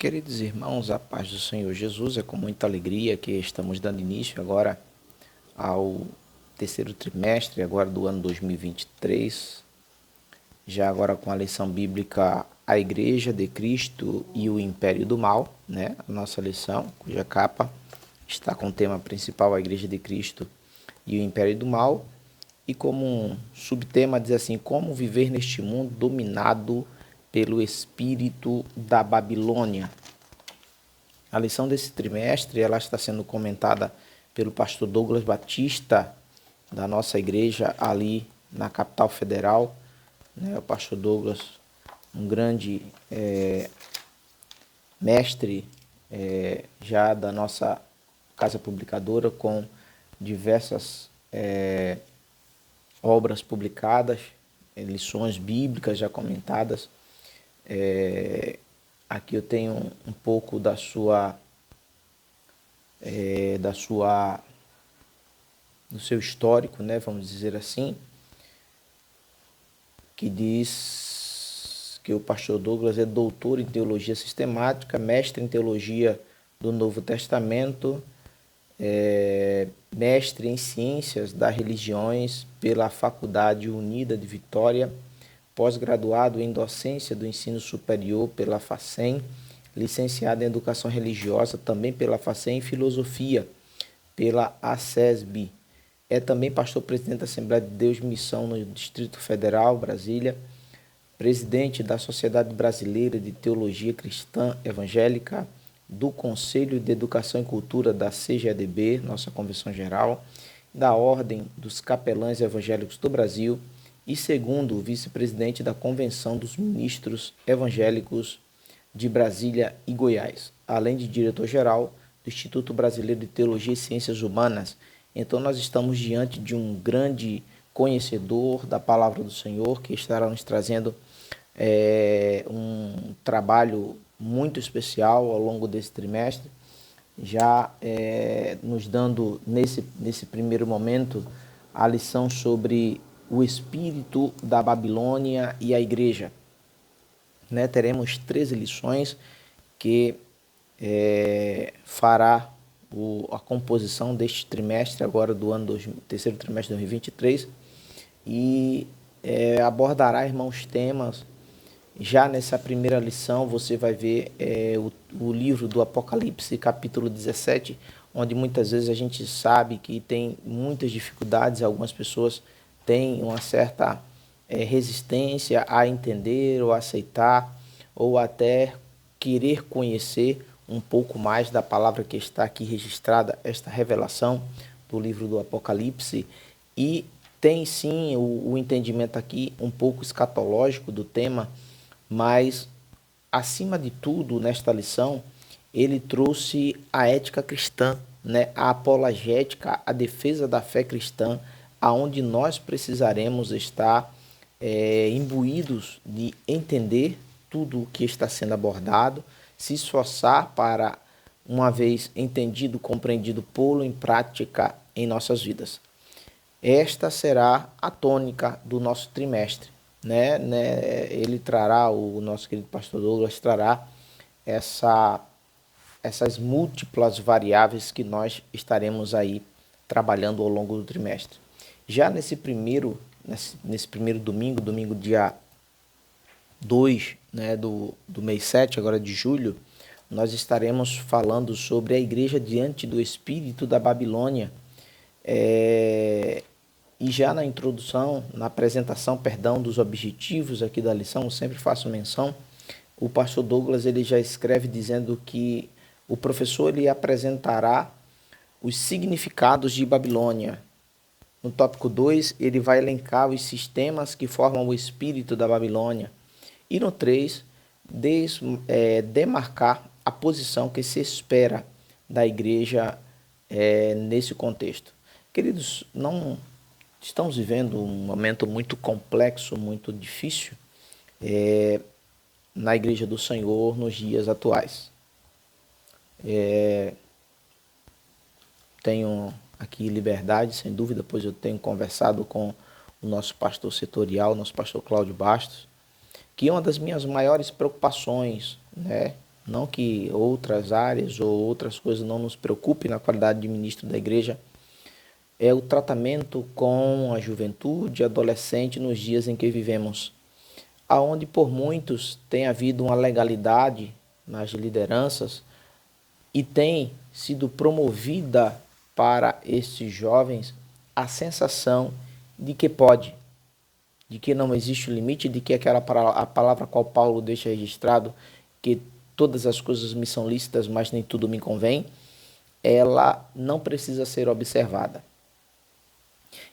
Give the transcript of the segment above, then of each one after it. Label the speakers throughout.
Speaker 1: Queridos irmãos, a paz do Senhor Jesus, é com muita alegria que estamos dando início agora ao terceiro trimestre agora do ano 2023, já agora com a lição bíblica A Igreja de Cristo e o Império do Mal, né? A nossa lição, cuja capa está com o tema principal A Igreja de Cristo e o Império do Mal, e como um subtema diz assim: como viver neste mundo dominado pelo espírito da Babilônia. A lição desse trimestre ela está sendo comentada pelo pastor Douglas Batista, da nossa igreja ali na capital federal, né? O pastor Douglas, um grande mestre já da nossa casa publicadora, com diversas obras publicadas, lições bíblicas já comentadas. Aqui eu tenho um pouco do seu histórico, né, vamos dizer assim, que diz que o pastor Douglas é doutor em teologia sistemática, mestre em teologia do Novo Testamento, mestre em ciências das religiões pela Faculdade Unida de Vitória, pós-graduado em docência do ensino superior pela FACEM, licenciado em educação religiosa também pela FACEM e filosofia pela ACESB. É também pastor presidente da Assembleia de Deus Missão no Distrito Federal, Brasília, presidente da Sociedade Brasileira de Teologia Cristã Evangélica, do Conselho de Educação e Cultura da CGEDB, nossa Convenção Geral, da Ordem dos Capelães Evangélicos do Brasil, e segundo vice-presidente da Convenção dos Ministros Evangélicos de Brasília e Goiás, além de diretor-geral do Instituto Brasileiro de Teologia e Ciências Humanas. Então nós estamos diante de um grande conhecedor da palavra do Senhor, que estará nos trazendo um trabalho muito especial ao longo desse trimestre, já nos dando nesse primeiro momento a lição sobre o espírito da Babilônia e a igreja, né? Teremos 13 lições que fará a composição deste trimestre agora do ano terceiro trimestre de 2023 e abordará, irmãos, temas. Já nessa primeira lição você vai ver o livro do Apocalipse, capítulo 17, onde muitas vezes a gente sabe que tem muitas dificuldades, algumas pessoas têm uma certa resistência a entender ou aceitar ou até querer conhecer um pouco mais da palavra que está aqui registrada, esta revelação do livro do Apocalipse, e tem sim o entendimento aqui um pouco escatológico do tema, mas acima de tudo nesta lição ele trouxe a ética cristã, né? A apologética, a defesa da fé cristã, aonde nós precisaremos estar imbuídos de entender tudo o que está sendo abordado, se esforçar para, uma vez entendido, compreendido, pô-lo em prática em nossas vidas. Esta será a tônica do nosso trimestre, né? Ele trará, o nosso querido pastor Douglas trará essas múltiplas variáveis que nós estaremos aí trabalhando ao longo do trimestre. Já nesse primeiro domingo, domingo dia 2, né, do mês 7, agora de julho, nós estaremos falando sobre a igreja diante do espírito da Babilônia. E já na introdução, na apresentação, dos objetivos aqui da lição, eu sempre faço menção, o pastor Douglas ele já escreve dizendo que o professor ele apresentará os significados de Babilônia. No tópico 2, ele vai elencar os sistemas que formam o espírito da Babilônia. E no 3, demarcar a posição que se espera da igreja nesse contexto. Queridos, não estamos vivendo um momento muito complexo, muito difícil na igreja do Senhor nos dias atuais. Tenho aqui liberdade, sem dúvida, pois eu tenho conversado com o nosso pastor setorial, nosso pastor Cláudio Bastos, que uma das minhas maiores preocupações, né, Não que outras áreas ou outras coisas não nos preocupem na qualidade de ministro da igreja, é o tratamento com a juventude e adolescente nos dias em que vivemos, aonde por muitos tem havido uma legalidade nas lideranças e tem sido promovida para estes jovens a sensação de que pode, de que não existe limite, de que a palavra qual Paulo deixa registrado, que todas as coisas me são lícitas, mas nem tudo me convém, ela não precisa ser observada.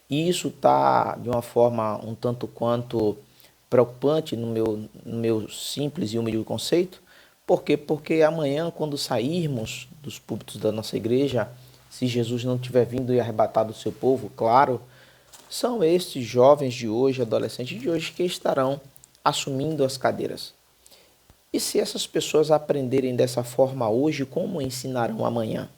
Speaker 1: E isso está de uma forma um tanto quanto preocupante no meu simples e humilde conceito. Por quê? Porque amanhã, quando sairmos dos púlpitos da nossa igreja, se Jesus não tiver vindo e arrebatado o seu povo, claro, são estes jovens de hoje, adolescentes de hoje, que estarão assumindo as cadeiras. E se essas pessoas aprenderem dessa forma hoje, como ensinarão amanhã?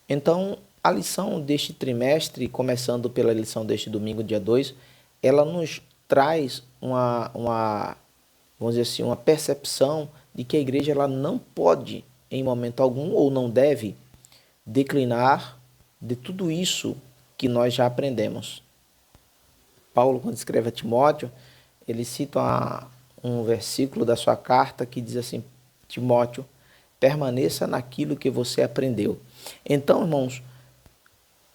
Speaker 1: Então, a lição deste trimestre, começando pela lição deste domingo, dia 2, ela nos traz vamos dizer assim, uma percepção de que a igreja ela não pode, em momento algum, ou não deve, declinar de tudo isso que nós já aprendemos. Paulo, quando escreve a Timóteo, ele cita um versículo da sua carta que diz assim: Timóteo, permaneça naquilo que você aprendeu. Então, irmãos,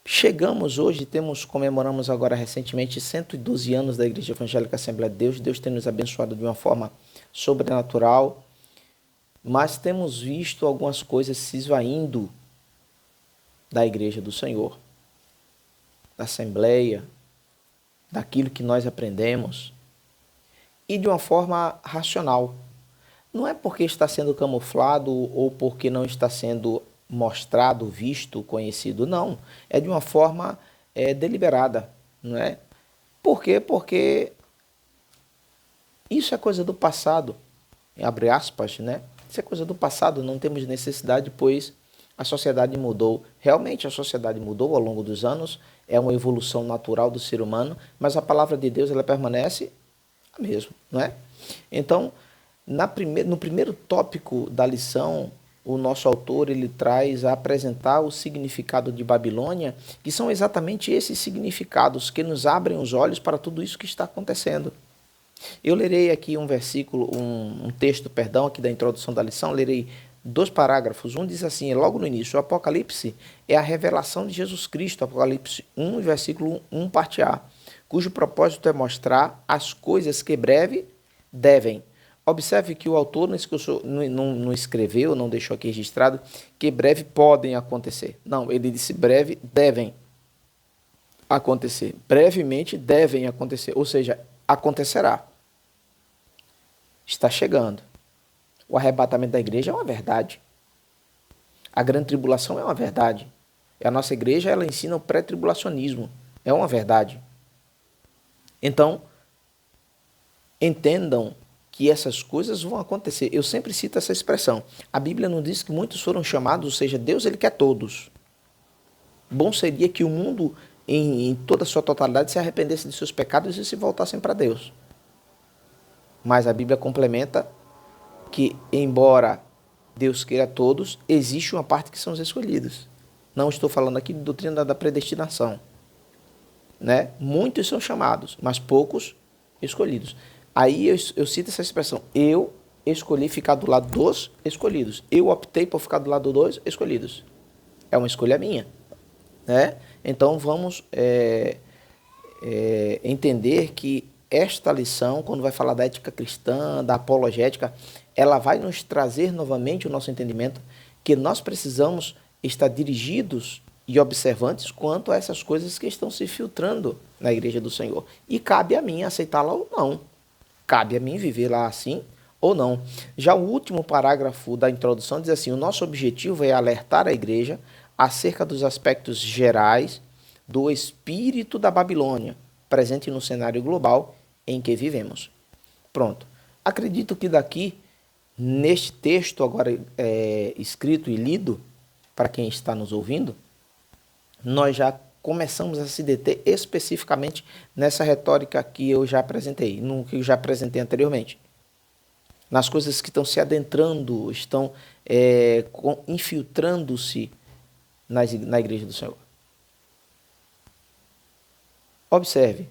Speaker 1: chegamos hoje, comemoramos agora recentemente 112 anos da Igreja Evangélica Assembleia de Deus. Deus tem nos abençoado de uma forma sobrenatural, mas temos visto algumas coisas se esvaindo da Igreja do Senhor, da Assembleia, daquilo que nós aprendemos, e de uma forma racional. Não é porque está sendo camuflado ou porque não está sendo mostrado, visto, conhecido, não. É de uma forma deliberada, não é? Por quê? Porque isso é coisa do passado, abre aspas, né? Isso é coisa do passado, não temos necessidade, pois a sociedade mudou. Realmente a sociedade mudou ao longo dos anos, é uma evolução natural do ser humano, mas a palavra de Deus ela permanece a mesma, não é? Então, no primeiro tópico da lição, o nosso autor ele traz a apresentar o significado de Babilônia, que são exatamente esses significados que nos abrem os olhos para tudo isso que está acontecendo. Eu lerei aqui um versículo, um texto, aqui da introdução da lição, lerei 2 parágrafos. Um diz assim, logo no início: o Apocalipse é a revelação de Jesus Cristo, Apocalipse 1, versículo 1, parte A, cujo propósito é mostrar as coisas que breve devem. Observe que o autor não escreveu, não deixou aqui registrado, que breve podem acontecer. Não, ele disse breve devem acontecer. Brevemente devem acontecer, ou seja, acontecerá. Está chegando. O arrebatamento da igreja é uma verdade. A grande tribulação é uma verdade. E a nossa igreja ela ensina o pré-tribulacionismo. É uma verdade. Então, entendam que essas coisas vão acontecer. Eu sempre cito essa expressão. A Bíblia não diz que muitos foram chamados, ou seja, Deus ele quer todos. Bom seria que o mundo, em toda a sua totalidade, se arrependesse de seus pecados e se voltassem para Deus. Mas a Bíblia complementa que, embora Deus queira todos, existe uma parte que são os escolhidos. Não estou falando aqui de doutrina da predestinação, né? Muitos são chamados, mas poucos escolhidos. Aí eu cito essa expressão: eu escolhi ficar do lado dos escolhidos. Eu optei por ficar do lado dos escolhidos. É uma escolha minha, né? Então vamos entender que esta lição, quando vai falar da ética cristã, da apologética, ela vai nos trazer novamente o nosso entendimento que nós precisamos estar dirigidos e observantes quanto a essas coisas que estão se filtrando na igreja do Senhor. E cabe a mim aceitá-la ou não. Cabe a mim viver lá assim ou não. Já o último parágrafo da introdução diz assim: o nosso objetivo é alertar a igreja acerca dos aspectos gerais do espírito da Babilônia, presente no cenário global em que vivemos. Pronto. Acredito que daqui, neste texto agora escrito e lido, para quem está nos ouvindo, nós já começamos a se deter especificamente nessa retórica que eu já apresentei, no que eu já apresentei anteriormente. nas coisas que estão se adentrando, estão infiltrando-se na igreja do Senhor. Observe.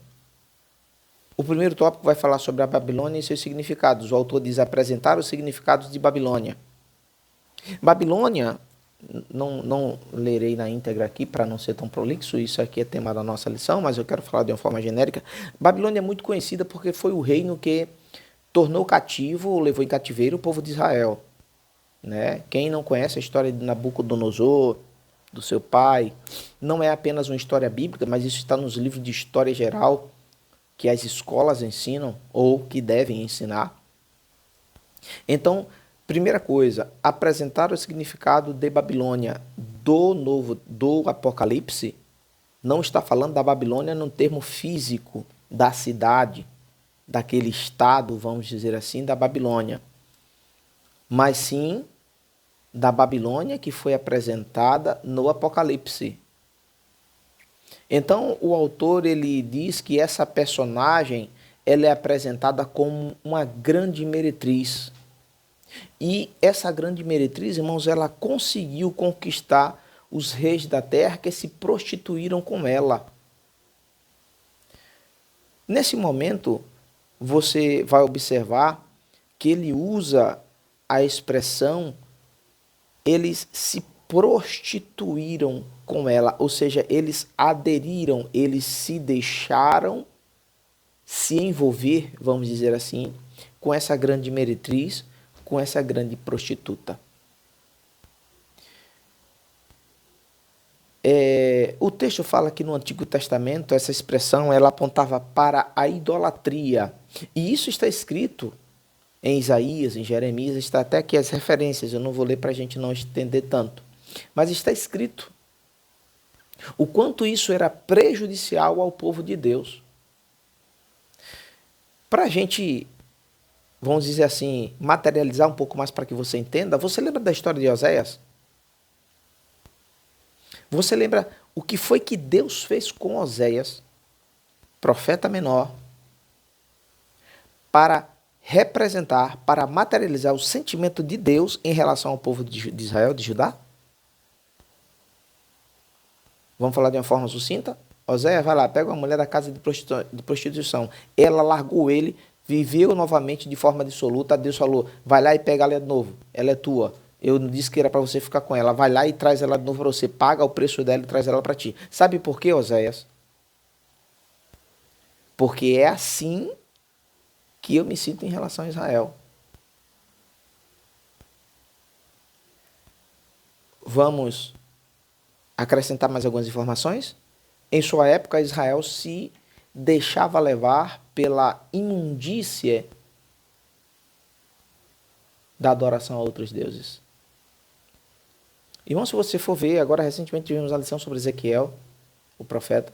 Speaker 1: O primeiro tópico vai falar sobre a Babilônia e seus significados. O autor diz apresentar os significados de Babilônia. Babilônia, não lerei na íntegra aqui para não ser tão prolixo, isso aqui é tema da nossa lição, mas eu quero falar de uma forma genérica. Babilônia é muito conhecida porque foi o reino que tornou cativo, levou em cativeiro o povo de Israel. Né? Quem não conhece a história de Nabucodonosor, do seu pai, não é apenas uma história bíblica, mas isso está nos livros de história geral que as escolas ensinam ou que devem ensinar. Então, primeira coisa, apresentar o significado de Babilônia do Apocalipse não está falando da Babilônia no termo físico da cidade, daquele estado, vamos dizer assim, da Babilônia, mas sim da Babilônia que foi apresentada no Apocalipse. Então, o autor ele diz que essa personagem ela é apresentada como uma grande meretriz. E essa grande meretriz, irmãos, ela conseguiu conquistar os reis da terra que se prostituíram com ela. Nesse momento, você vai observar que ele usa a expressão eles se prostituíram com ela, ou seja, eles aderiram, eles se deixaram se envolver, vamos dizer assim, com essa grande meretriz, com essa grande prostituta. O texto fala que no Antigo Testamento essa expressão ela apontava para a idolatria, e isso está escrito em Isaías, em Jeremias, está até aqui as referências, eu não vou ler para a gente não estender tanto. Mas está escrito o quanto isso era prejudicial ao povo de Deus. Para a gente, vamos dizer assim, materializar um pouco mais para que você entenda, você lembra da história de Oséias? Você lembra o que foi que Deus fez com Oséias, profeta menor, para representar, para materializar o sentimento de Deus em relação ao povo de Israel, de Judá? Vamos falar de uma forma sucinta? Oséias vai lá, pega uma mulher da casa de prostituição. Ela largou ele, viveu novamente de forma dissoluta. Deus falou, vai lá e pega ela de novo. Ela é tua. Eu não disse que era para você ficar com ela. Vai lá e traz ela de novo para você. Paga o preço dela e traz ela para ti. Sabe por quê, Oséias? Porque é assim que eu me sinto em relação a Israel. Vamos acrescentar mais algumas informações? Em sua época, Israel se deixava levar pela imundície da adoração a outros deuses. Irmão, se você for ver, agora recentemente tivemos a lição sobre Ezequiel, o profeta,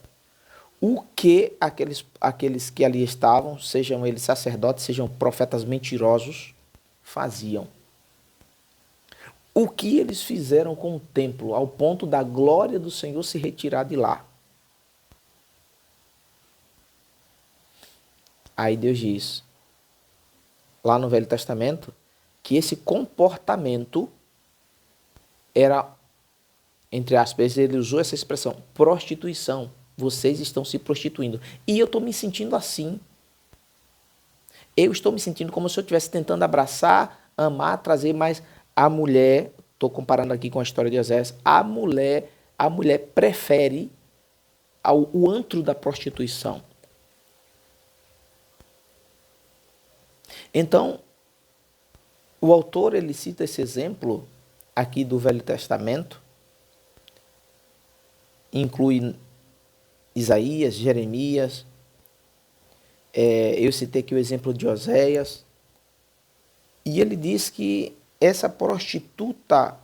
Speaker 1: o que aqueles que ali estavam, sejam eles sacerdotes, sejam profetas mentirosos, faziam. O que eles fizeram com o templo, ao ponto da glória do Senhor se retirar de lá. Aí Deus diz, lá no Velho Testamento, que esse comportamento era, entre aspas, ele usou essa expressão, prostituição. Vocês estão se prostituindo. E eu estou me sentindo assim. Eu estou me sentindo como se eu estivesse tentando abraçar, amar, trazer mais a mulher. Estou comparando aqui com a história de Oséias. A mulher prefere o antro da prostituição. Então, o autor ele cita esse exemplo aqui do Velho Testamento, inclui Isaías, Jeremias, eu citei aqui o exemplo de Oséias, e ele diz que essa prostituta,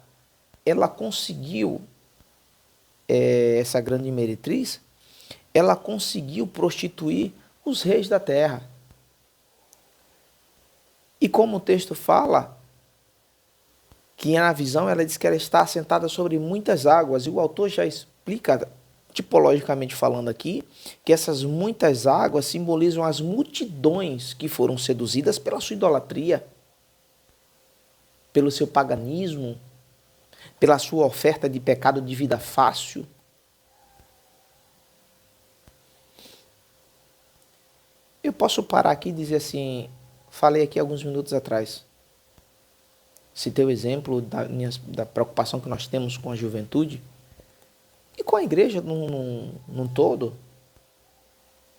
Speaker 1: ela conseguiu, essa grande meretriz, ela conseguiu prostituir os reis da terra. E como o texto fala, que na visão ela diz que ela está assentada sobre muitas águas, e o autor já explica, tipologicamente falando aqui, que essas muitas águas simbolizam as multidões que foram seduzidas pela sua idolatria. pelo seu paganismo, pela sua oferta de pecado de vida fácil. Eu posso parar aqui e dizer assim, falei aqui alguns minutos atrás, citei o exemplo da preocupação que nós temos com a juventude e com a igreja num todo,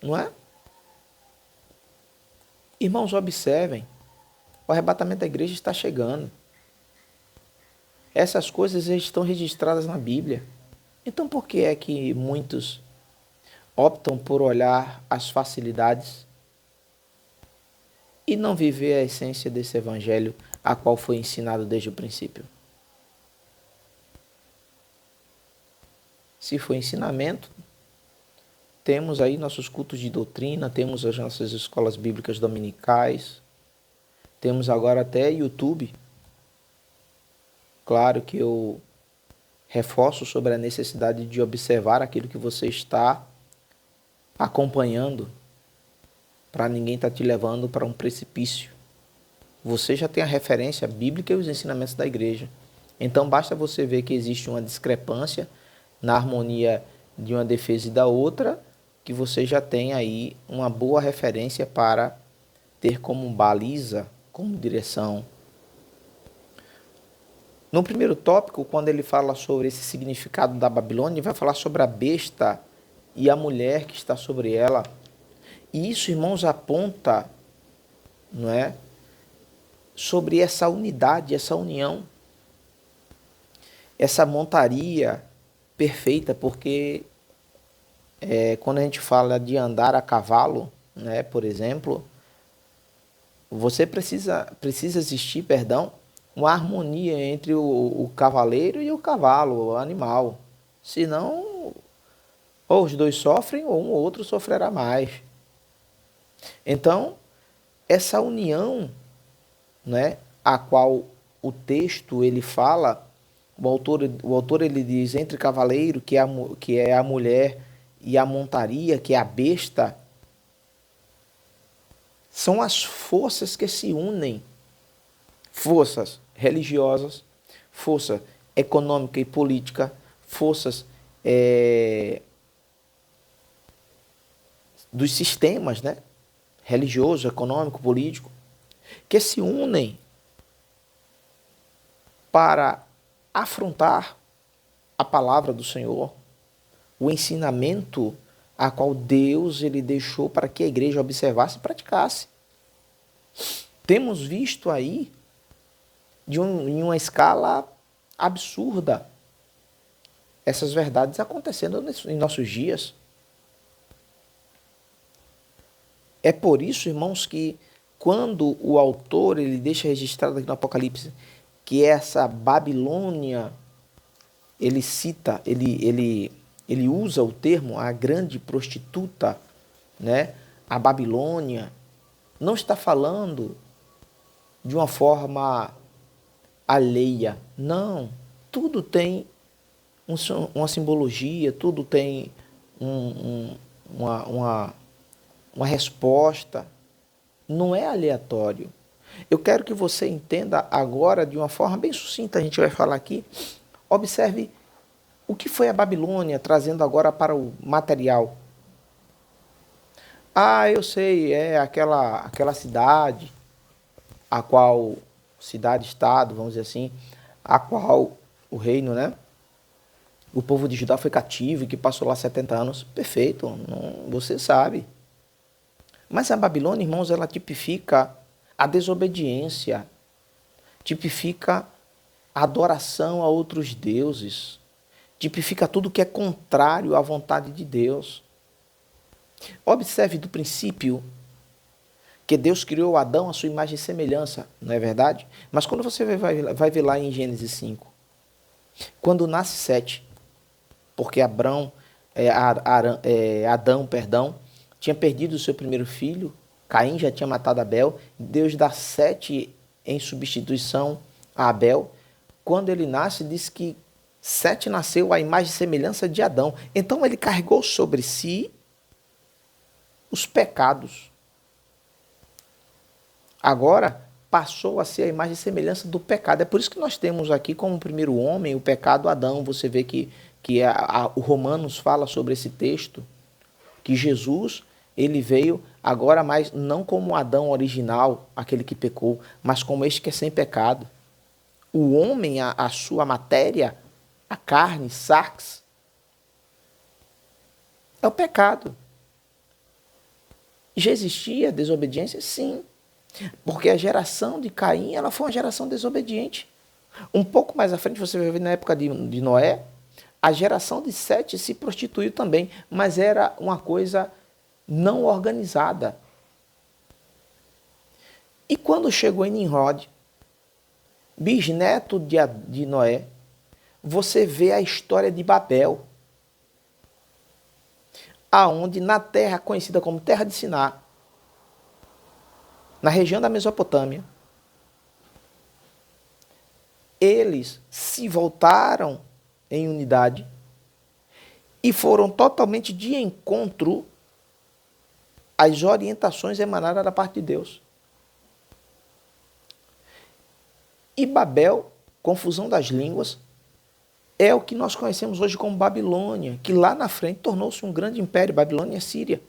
Speaker 1: não é? Irmãos, observem, o arrebatamento da igreja está chegando. Essas coisas estão registradas na Bíblia. Então por que é que muitos optam por olhar as facilidades e não viver a essência desse evangelho a qual foi ensinado desde o princípio? Se foi ensinamento, temos aí nossos cultos de doutrina, temos as nossas escolas bíblicas dominicais, temos agora até YouTube. Claro que eu reforço sobre a necessidade de observar aquilo que você está acompanhando, para ninguém estar te levando para um precipício. Você já tem a referência bíblica e os ensinamentos da igreja. Então basta você ver que existe uma discrepância na harmonia de uma defesa e da outra, que você já tem aí uma boa referência para ter como baliza, como direção. No primeiro tópico, quando ele fala sobre esse significado da Babilônia, ele vai falar sobre a besta e a mulher que está sobre ela. E isso, irmãos, aponta, não é, sobre essa unidade, essa união, essa montaria perfeita, porque quando a gente fala de andar a cavalo, né, por exemplo, você precisa existir, uma harmonia entre o cavaleiro e o cavalo, o animal. Senão, ou os dois sofrem, ou um ou outro sofrerá mais. Então, essa união, né, a qual o texto ele fala, o autor ele diz entre cavaleiro, que é a mulher, e a montaria, que é a besta, são as forças que se unem, forças religiosas, força econômica e política, forças dos sistemas, né, religioso, econômico, político, que se unem para afrontar a palavra do Senhor, o ensinamento a qual Deus ele deixou para que a igreja observasse e praticasse. Temos visto aí em uma escala absurda essas verdades acontecendo em nossos dias. É por isso, irmãos, que quando o autor ele deixa registrado aqui no Apocalipse que essa Babilônia, ele cita, ele usa o termo a grande prostituta, né? A Babilônia, não está falando de uma forma alheia, não. Tudo tem uma simbologia, tudo tem uma resposta, não é aleatório. Eu quero que você entenda agora de uma forma bem sucinta, a gente vai falar aqui. Observe o que foi a Babilônia, trazendo agora para o material. Ah, eu sei, é aquela cidade, a qual, cidade-estado, vamos dizer assim, a qual o reino, né? O povo de Judá foi cativo e que passou lá 70 anos. Perfeito, você sabe. Mas a Babilônia, irmãos, ela tipifica a desobediência, tipifica a adoração a outros deuses, tipifica tudo que é contrário à vontade de Deus. Observe do princípio que Deus criou Adão à sua imagem e semelhança, não é verdade? Mas quando você vai ver lá em Gênesis 5, quando nasce Sete, porque Adão, tinha perdido o seu primeiro filho, Caim já tinha matado Abel, Deus dá Sete em substituição a Abel. Quando ele nasce, diz que Sete nasceu à imagem e semelhança de Adão. Então ele carregou sobre si os pecados. Agora, passou a ser a imagem e semelhança do pecado. É por isso que nós temos aqui como primeiro homem o pecado Adão. Você vê que o Romanos fala sobre esse texto, que Jesus, ele veio agora mais não como Adão original, aquele que pecou, mas como este que é sem pecado. O homem, a sua matéria, a carne, sarx, é o pecado. Já existia desobediência? Sim. Porque a geração de Caim, ela foi uma geração desobediente. Um pouco mais à frente, você vai ver na época de Noé, a geração de Sete se prostituiu também, mas era uma coisa não organizada. E quando chegou em Nimrod, bisneto de Noé, você vê a história de Babel, aonde na terra conhecida como Terra de Siná, na região da Mesopotâmia, eles se voltaram em unidade e foram totalmente de encontro às orientações emanadas da parte de Deus. E Babel, confusão das línguas, é o que nós conhecemos hoje como Babilônia, que lá na frente tornou-se um grande império, Babilônia e Síria.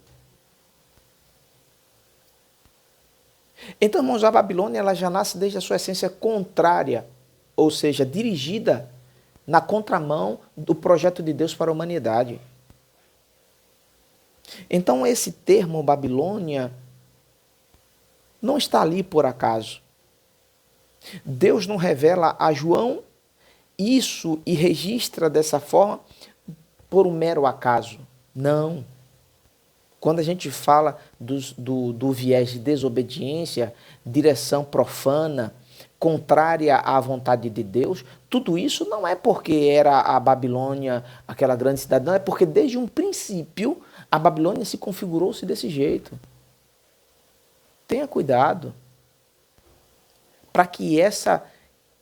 Speaker 1: Então, irmãos, a Babilônia ela já nasce desde a sua essência contrária, ou seja, dirigida na contramão do projeto de Deus para a humanidade. Então, esse termo Babilônia não está ali por acaso. Deus não revela a João isso e registra dessa forma por um mero acaso. Não. Quando a gente fala do viés de desobediência, direção profana, contrária à vontade de Deus, tudo isso não é porque era a Babilônia, aquela grande cidade, não, é porque desde um princípio a Babilônia se configurou-se desse jeito. Tenha cuidado para que essa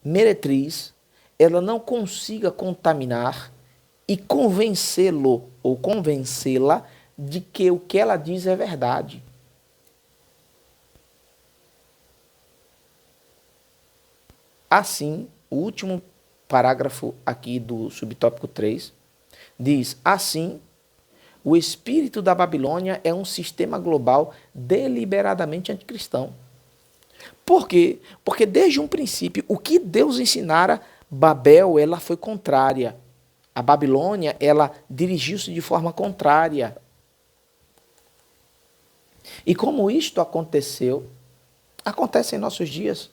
Speaker 1: meretriz ela não consiga contaminar e convencê-lo ou convencê-la de que o que ela diz é verdade. Assim, o último parágrafo aqui do subtópico 3 diz: assim, o espírito da Babilônia é um sistema global deliberadamente anticristão. Por quê? Porque desde um princípio, o que Deus ensinara, Babel, ela foi contrária. A Babilônia, ela dirigiu-se de forma contrária. E como isto aconteceu, acontece em nossos dias.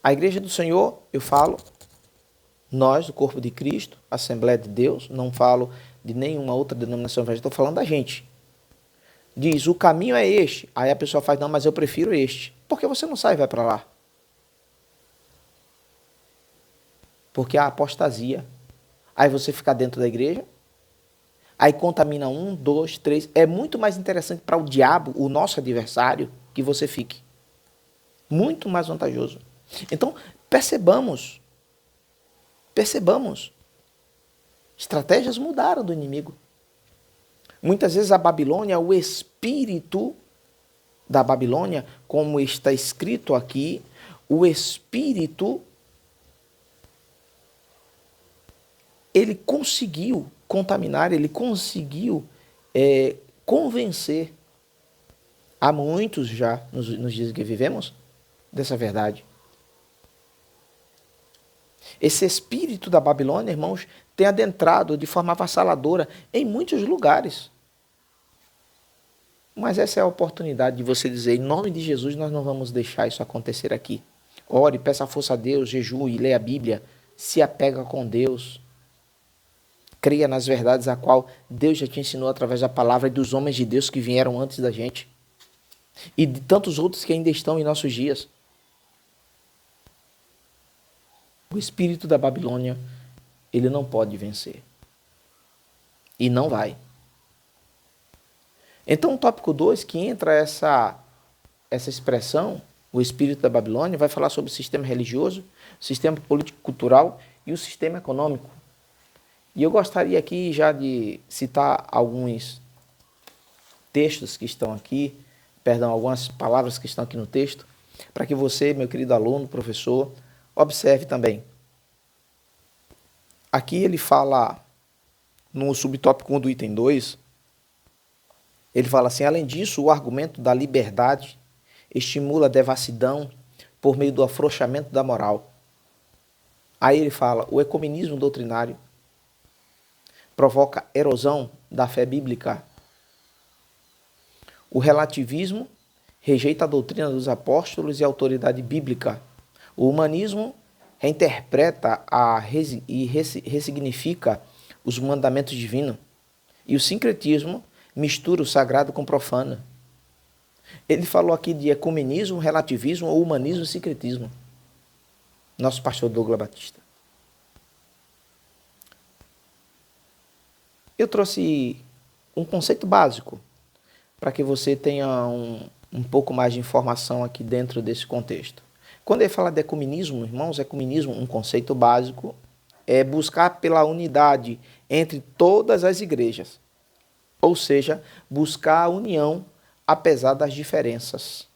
Speaker 1: A Igreja do Senhor, eu falo, nós, do corpo de Cristo, Assembleia de Deus, não falo de nenhuma outra denominação evangélica, estou falando da gente. Diz, o caminho é este. Aí a pessoa faz, não, mas eu prefiro este. Por que você não sai e vai para lá? Porque há apostasia. Aí você fica dentro da igreja, aí contamina 1, 2, 3. É muito mais interessante para o diabo, o nosso adversário, que você fique. Muito mais vantajoso. Então, percebamos. Estratégias mudaram do inimigo. Muitas vezes a Babilônia, o espírito da Babilônia, como está escrito aqui, o espírito, ele conseguiu contaminar, ele conseguiu convencer a muitos já, nos dias que vivemos, dessa verdade. Esse espírito da Babilônia, irmãos, tem adentrado de forma avassaladora em muitos lugares. Mas essa é a oportunidade de você dizer, em nome de Jesus, nós não vamos deixar isso acontecer aqui. Ore, peça força a Deus, jejue, leia a Bíblia, se apega com Deus. Creia nas verdades a qual Deus já te ensinou através da palavra e dos homens de Deus que vieram antes da gente. E de tantos outros que ainda estão em nossos dias. O espírito da Babilônia, ele não pode vencer. E não vai. Então, o tópico 2, que entra essa expressão, o espírito da Babilônia, vai falar sobre o sistema religioso, o sistema político-cultural e o sistema econômico. E eu gostaria aqui já de citar alguns textos que estão aqui perdão, algumas palavras que estão aqui no texto, para que você, meu querido aluno, professor, observe também. Aqui ele fala, no subtópico 1 do item 2, ele fala assim: além disso, o argumento da liberdade estimula a devassidão por meio do afrouxamento da moral. Aí ele fala: o ecumenismo doutrinário provoca erosão da fé bíblica. O relativismo rejeita a doutrina dos apóstolos e a autoridade bíblica. O humanismo reinterpreta e ressignifica os mandamentos divinos. E o sincretismo mistura o sagrado com o profano. Ele falou aqui de ecumenismo, relativismo, humanismo e sincretismo. Nosso pastor Douglas Batista. Eu trouxe um conceito básico para que você tenha um pouco mais de informação aqui dentro desse contexto. Quando ele fala de ecumenismo, irmãos, ecumenismo, um conceito básico, é buscar pela unidade entre todas as igrejas. Ou seja, buscar a união apesar das diferenças.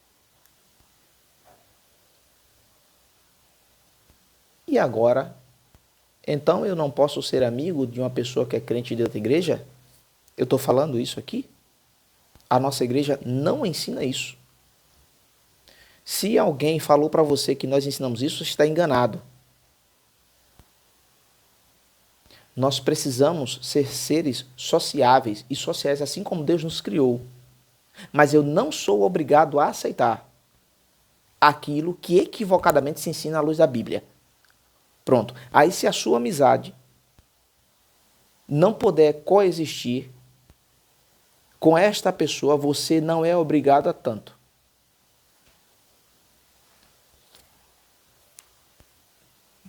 Speaker 1: E agora, então eu não posso ser amigo de uma pessoa que é crente de outra igreja? Eu estou falando isso aqui? A nossa igreja não ensina isso. Se alguém falou para você que nós ensinamos isso, você está enganado. Nós precisamos ser seres sociáveis e sociais, assim como Deus nos criou. Mas eu não sou obrigado a aceitar aquilo que equivocadamente se ensina à luz da Bíblia. Pronto. Aí se a sua amizade não puder coexistir com esta pessoa, você não é obrigado a tanto.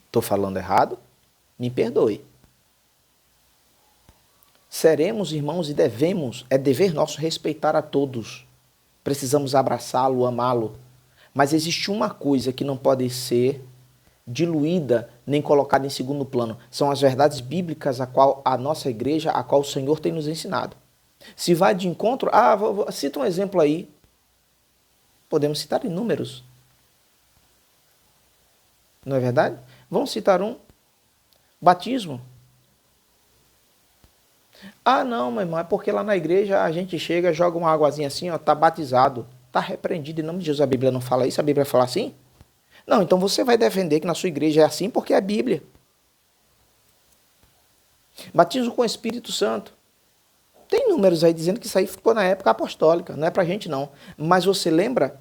Speaker 1: Estou falando errado? Me perdoe. Seremos irmãos e devemos, é dever nosso respeitar a todos. Precisamos abraçá-lo, amá-lo. Mas existe uma coisa que não pode ser diluída nem colocada em segundo plano. São as verdades bíblicas a qual a nossa igreja, a qual o Senhor tem nos ensinado. Se vai de encontro, cita um exemplo aí. Podemos citar inúmeros. Não é verdade? Vamos citar um. Batismo. Não, meu irmão, é porque lá na igreja a gente chega, joga uma águazinha assim, ó, tá batizado, tá repreendido em nome de Jesus. A Bíblia não fala isso? A Bíblia fala assim? Não, então você vai defender que na sua igreja é assim porque é a Bíblia. Batismo com o Espírito Santo. Tem números aí dizendo que isso aí ficou na época apostólica, não é pra gente não. Mas você lembra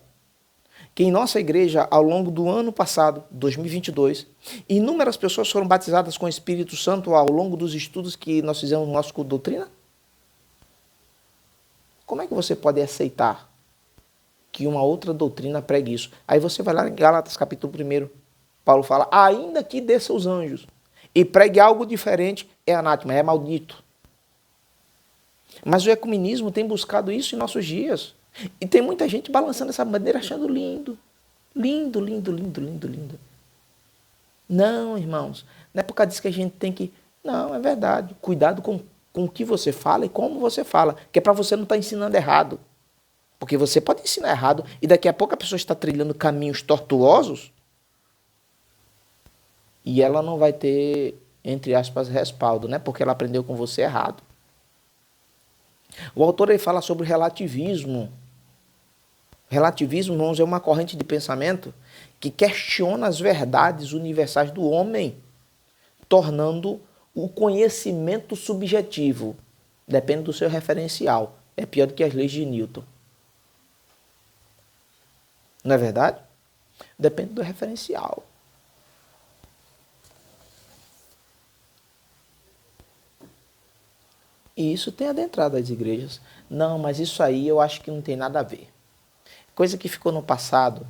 Speaker 1: que em nossa igreja, ao longo do ano passado, 2022, inúmeras pessoas foram batizadas com o Espírito Santo ao longo dos estudos que nós fizemos no nosso curso de doutrina? Como é que você pode aceitar que uma outra doutrina pregue isso? Aí você vai lá em Gálatas capítulo 1, Paulo fala, ainda que desça os anjos e pregue algo diferente, é anátema, é maldito. Mas o ecumenismo tem buscado isso em nossos dias. E tem muita gente balançando essa bandeira achando lindo. Lindo, lindo, lindo, lindo, lindo. Não, irmãos, não é por causa disso que a gente tem que... Não, é verdade. Cuidado com o que você fala e como você fala. Que é para você não estar ensinando errado. Porque você pode ensinar errado e daqui a pouco a pessoa está trilhando caminhos tortuosos e ela não vai ter, entre aspas, respaldo, né? Porque ela aprendeu com você errado. O autor aí fala sobre relativismo. Relativismo, irmãos, é uma corrente de pensamento que questiona as verdades universais do homem, tornando o conhecimento subjetivo. Depende do seu referencial. É pior do que as leis de Newton. Não é verdade? Depende do referencial. E isso tem adentrado as igrejas. Não, mas isso aí eu acho que não tem nada a ver. Coisa que ficou no passado.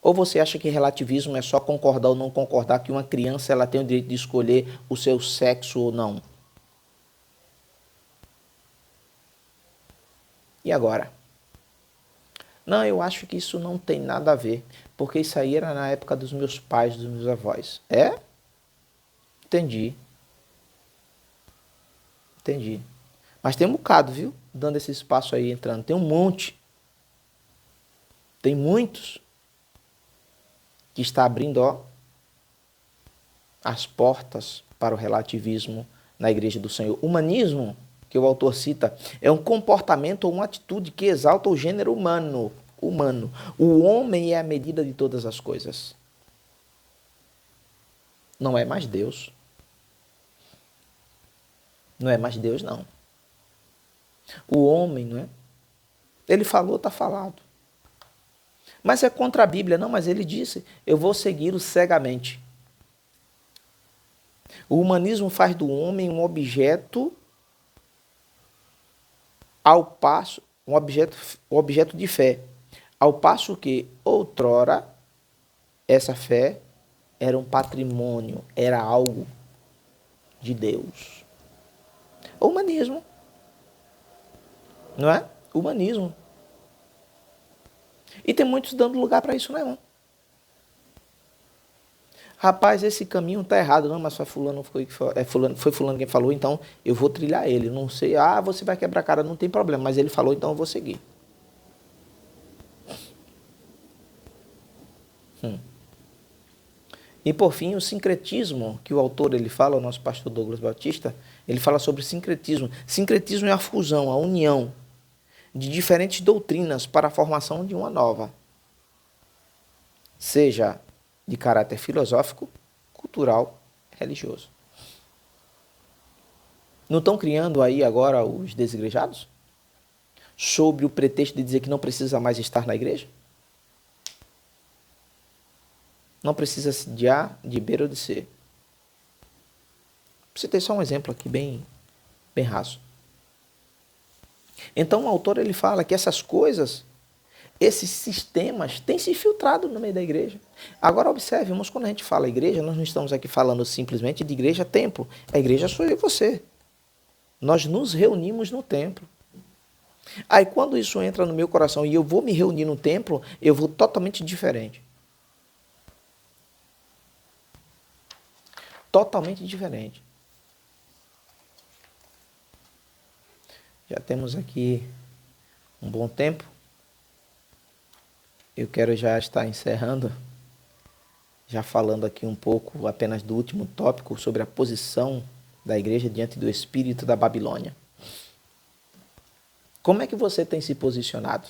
Speaker 1: Ou você acha que relativismo é só concordar ou não concordar que uma criança ela tem o direito de escolher o seu sexo ou não? E agora? Não, eu acho que isso não tem nada a ver, porque isso aí era na época dos meus pais, dos meus avós. É? Entendi. Entendi. Mas tem um bocado, viu? Dando esse espaço aí, entrando. Tem um monte. Tem muitos que está abrindo, ó, as portas para o relativismo na Igreja do Senhor. Humanismo, que o autor cita, é um comportamento ou uma atitude que exalta o gênero humano. O homem é a medida de todas as coisas. Não é mais Deus. Não é mais Deus, não. O homem, não é? Ele falou, está falado. Mas é contra a Bíblia. Não, mas ele disse, eu vou segui-lo cegamente. O humanismo faz do homem um objeto um objeto de fé. Ao passo que, outrora, essa fé era um patrimônio, era algo de Deus. O humanismo. Não é? Humanismo. E tem muitos dando lugar para isso, não é? Rapaz, esse caminho está errado. Não, mas foi fulano quem falou, então eu vou trilhar ele. Não sei, você vai quebrar a cara, não tem problema, mas ele falou, então eu vou seguir. E por fim, o sincretismo, que o autor ele fala, o nosso pastor Douglas Batista, ele fala sobre sincretismo. Sincretismo é a fusão, a união de diferentes doutrinas para a formação de uma nova. Seja de caráter filosófico, cultural, religioso. Não estão criando aí agora os desigrejados? Sob o pretexto de dizer que não precisa mais estar na igreja? Não precisa de A, de B ou de C. Você tem só um exemplo aqui bem raso. Então o autor ele fala que essas coisas, esses sistemas têm se filtrado no meio da igreja. Agora observe, irmãos, quando a gente fala igreja, nós não estamos aqui falando simplesmente de igreja templo. A igreja sou eu e você. Nós nos reunimos no templo. Aí quando isso entra no meu coração e eu vou me reunir no templo, eu vou totalmente diferente. Totalmente diferente. Já temos aqui um bom tempo. Eu quero já estar encerrando, já falando aqui um pouco apenas do último tópico sobre a posição da igreja diante do espírito da Babilônia. Como é que você tem se posicionado?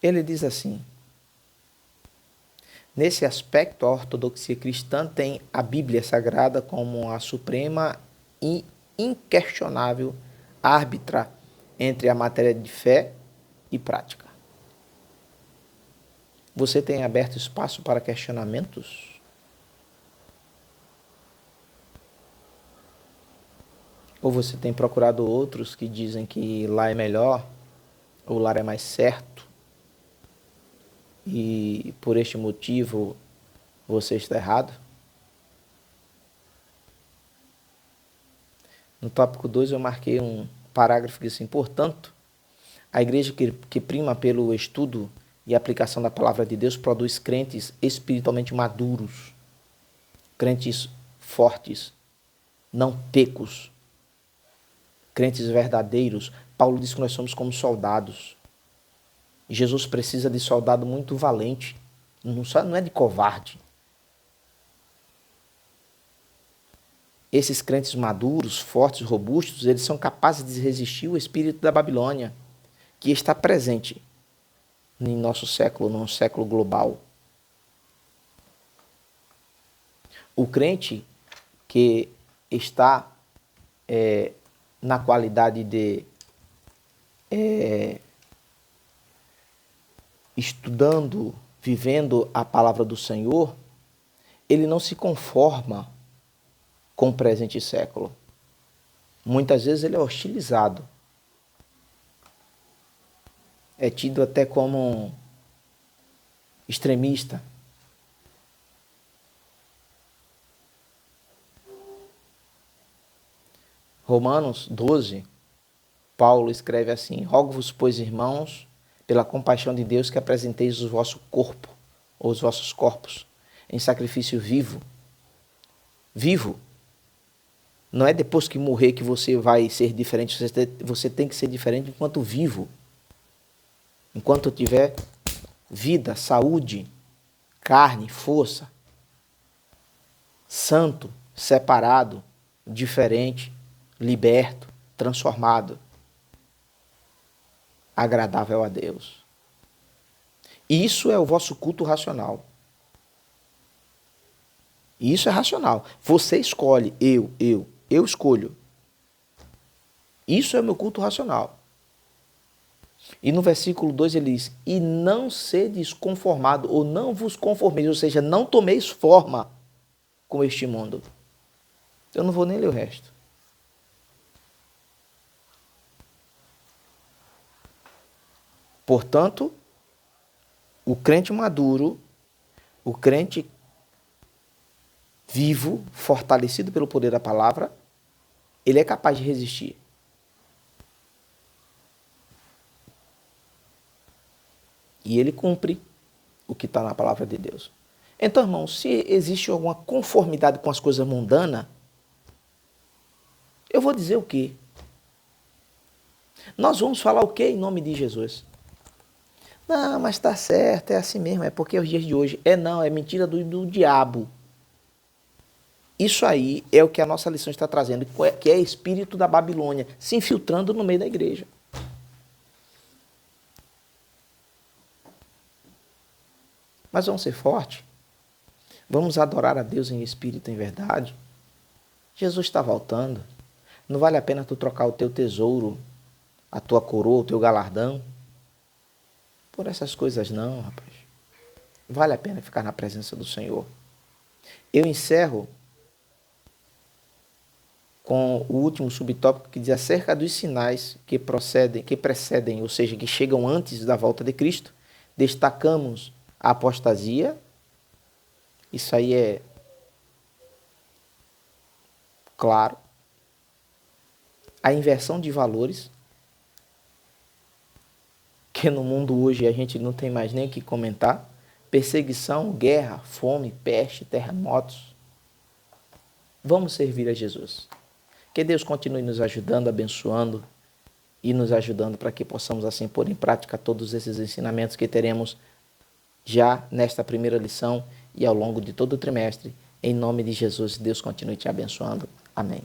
Speaker 1: Ele diz assim: nesse aspecto, a ortodoxia cristã tem a Bíblia Sagrada como a suprema e inquestionável árbitra entre a matéria de fé e prática. Você tem aberto espaço para questionamentos? Ou você tem procurado outros que dizem que lá é melhor, ou lá é mais certo, e por este motivo você está errado? No tópico 2 eu marquei um parágrafo que diz assim: portanto, a igreja que prima pelo estudo e aplicação da palavra de Deus produz crentes espiritualmente maduros, crentes fortes, não pecos, crentes verdadeiros. Paulo diz que nós somos como soldados. Jesus precisa de soldado muito valente, não é de covarde. Esses crentes maduros, fortes, robustos, eles são capazes de resistir ao espírito da Babilônia, que está presente em nosso século, num século global. O crente que está na qualidade de estudando, vivendo a palavra do Senhor, ele não se conforma com o presente século. Muitas vezes ele é hostilizado. É tido até como extremista. Romanos 12, Paulo escreve assim: rogo-vos, pois, irmãos, pela compaixão de Deus, que apresenteis o vosso corpo, ou os vossos corpos, em sacrifício vivo. Vivo. Não é depois que morrer que você vai ser diferente, você tem que ser diferente enquanto vivo. Enquanto tiver vida, saúde, carne, força, santo, separado, diferente, liberto, transformado, agradável a Deus. Isso é o vosso culto racional. Isso é racional. Você escolhe, eu escolho. Isso é o meu culto racional. E no versículo 2 ele diz, e não sedes conformado, ou não vos conformeis, ou seja, não tomeis forma com este mundo. Eu não vou nem ler o resto. Portanto, o crente maduro, o crente vivo, fortalecido pelo poder da palavra, ele é capaz de resistir. E ele cumpre o que está na palavra de Deus. Então, irmão, se existe alguma conformidade com as coisas mundanas, eu vou dizer o quê? Nós vamos falar o quê em nome de Jesus? Não, mas está certo, é assim mesmo, é porque é os dias de hoje. Não, é mentira do diabo. Isso aí é o que a nossa lição está trazendo, que é espírito da Babilônia, se infiltrando no meio da igreja. Mas vamos ser fortes. Vamos adorar a Deus em espírito e em verdade. Jesus está voltando. Não vale a pena tu trocar o teu tesouro, a tua coroa, o teu galardão, por essas coisas não, rapaz. Vale a pena ficar na presença do Senhor. Eu encerro com o último subtópico que diz acerca dos sinais que precedem, ou seja, que chegam antes da volta de Cristo. Destacamos a apostasia. Isso aí é claro. A inversão de valores, que no mundo hoje a gente não tem mais nem o que comentar. Perseguição, guerra, fome, peste, terremotos. Vamos servir a Jesus. Que Deus continue nos ajudando, abençoando e nos ajudando para que possamos assim pôr em prática todos esses ensinamentos que teremos já nesta primeira lição e ao longo de todo o trimestre. Em nome de Jesus, Deus continue te abençoando. Amém.